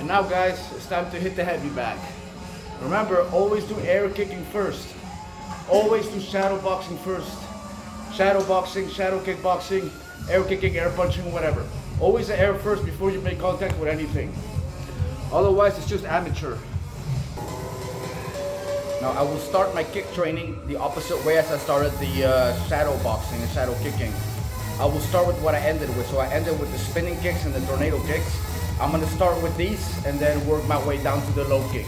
And now guys, it's time to hit the heavy bag. Remember, always do air kicking first. Always do shadow boxing first. Shadow boxing, shadow kickboxing, air kicking, air punching, whatever. Always the air first before you make contact with anything. Otherwise, it's just amateur. Now I will start my kick training the opposite way as I started the shadow boxing and shadow kicking. I will start with what I ended with. So I ended with the spinning kicks and the tornado kicks. I'm going to start with these and then work my way down to the low kick.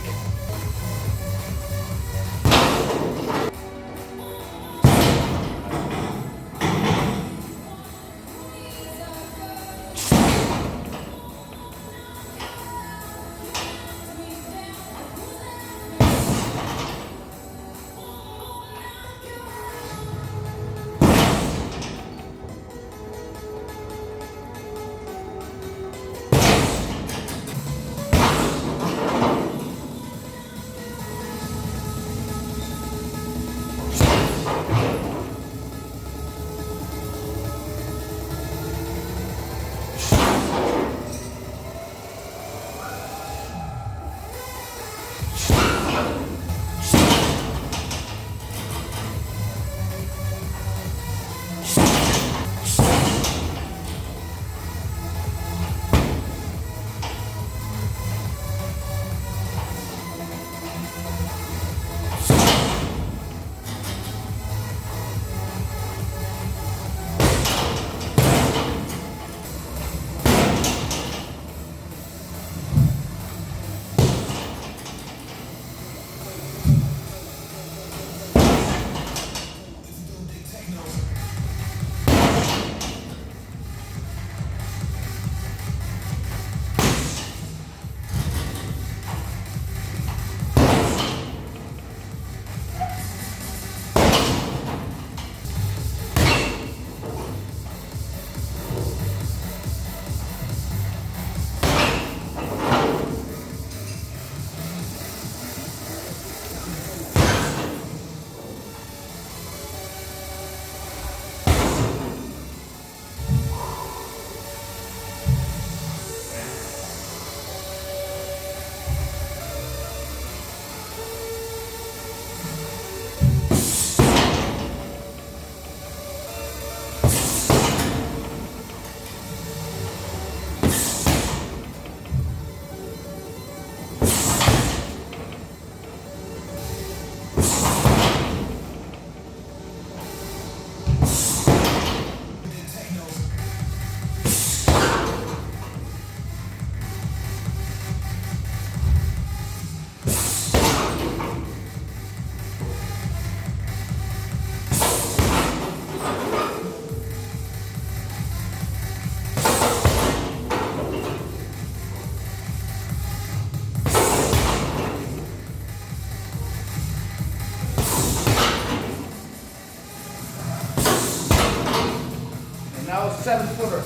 Now 7-footer.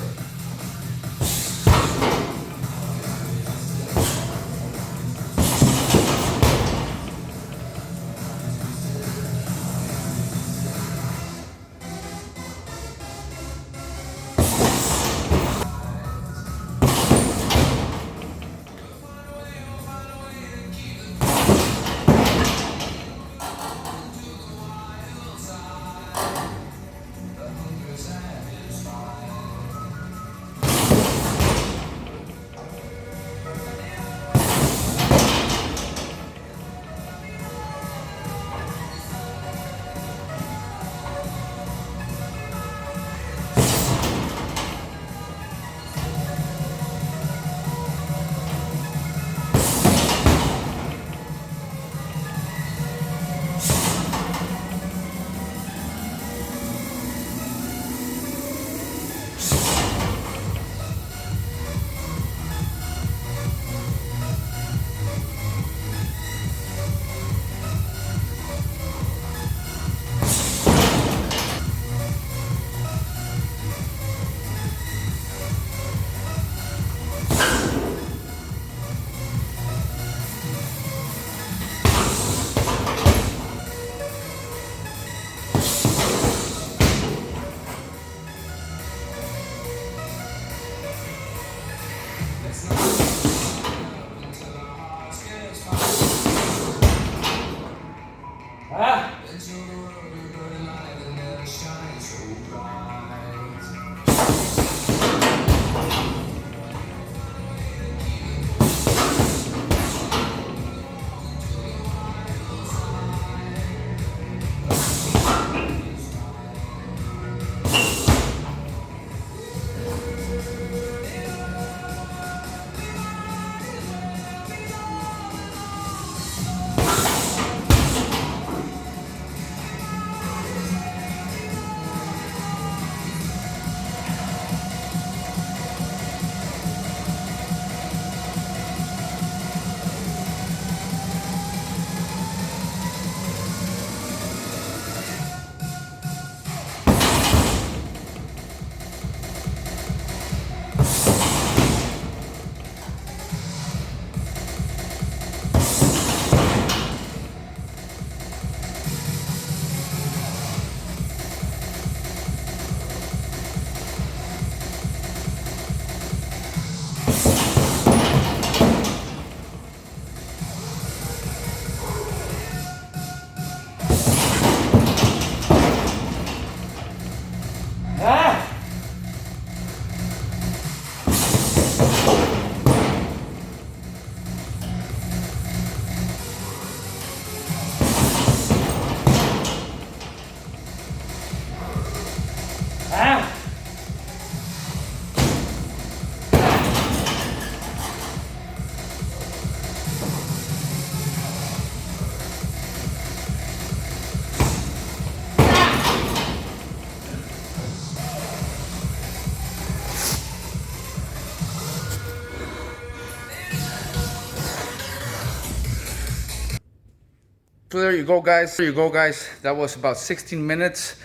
So there you go, guys. There you go, guys. That was about 16 minutes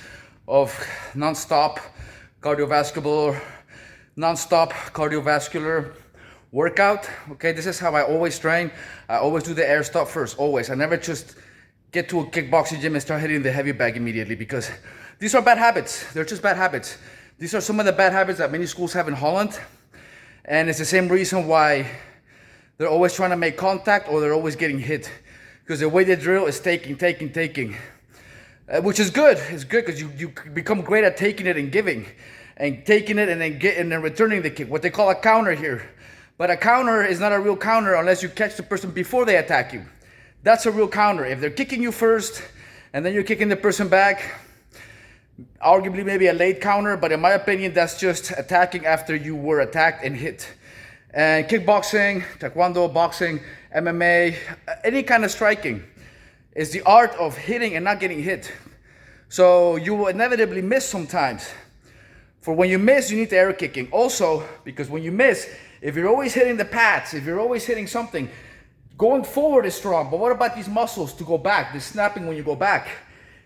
of non-stop cardiovascular workout. Okay, this is how I always train. I always do the air stuff first, always. I never just get to a kickboxing gym and start hitting the heavy bag immediately, because these are bad habits. They're just bad habits. These are some of the bad habits that many schools have in Holland. And it's the same reason why they're always trying to make contact, or they're always getting hit. Because the way they drill is taking. Which is good. It's good because you become great at taking it and giving. And taking it and then returning the kick. What they call a counter here. But a counter is not a real counter unless you catch the person before they attack you. That's a real counter. If they're kicking you first and then you're kicking the person back, arguably maybe a late counter, but in my opinion, that's just attacking after you were attacked and hit. And kickboxing, taekwondo, boxing, MMA, any kind of striking is the art of hitting and not getting hit. So you will inevitably miss sometimes. For when you miss, you need the air kicking. Also, because when you miss, if you're always hitting the pads, if you're always hitting something, going forward is strong. But what about these muscles to go back, the snapping when you go back?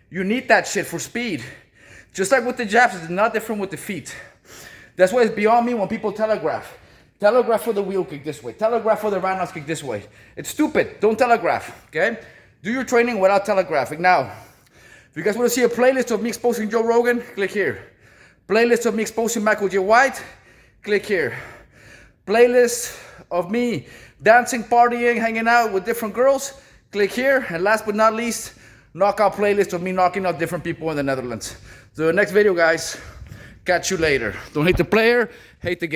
You need that shit for speed. Just like with the jabs, it's not different with the feet. That's why it's beyond me when people telegraph. Telegraph for the wheel kick this way. Telegraph for the roundhouse kick this way. It's stupid. Don't telegraph, okay? Do your training without telegraphing. Now, if you guys want to see a playlist of me exposing Joe Rogan, click here. Playlist of me exposing Michael J. White, click here. Playlist of me dancing, partying, hanging out with different girls, click here. And last but not least, knockout playlist of me knocking out different people in the Netherlands. So the next video, guys. Catch you later. Don't hate the player, hate the game.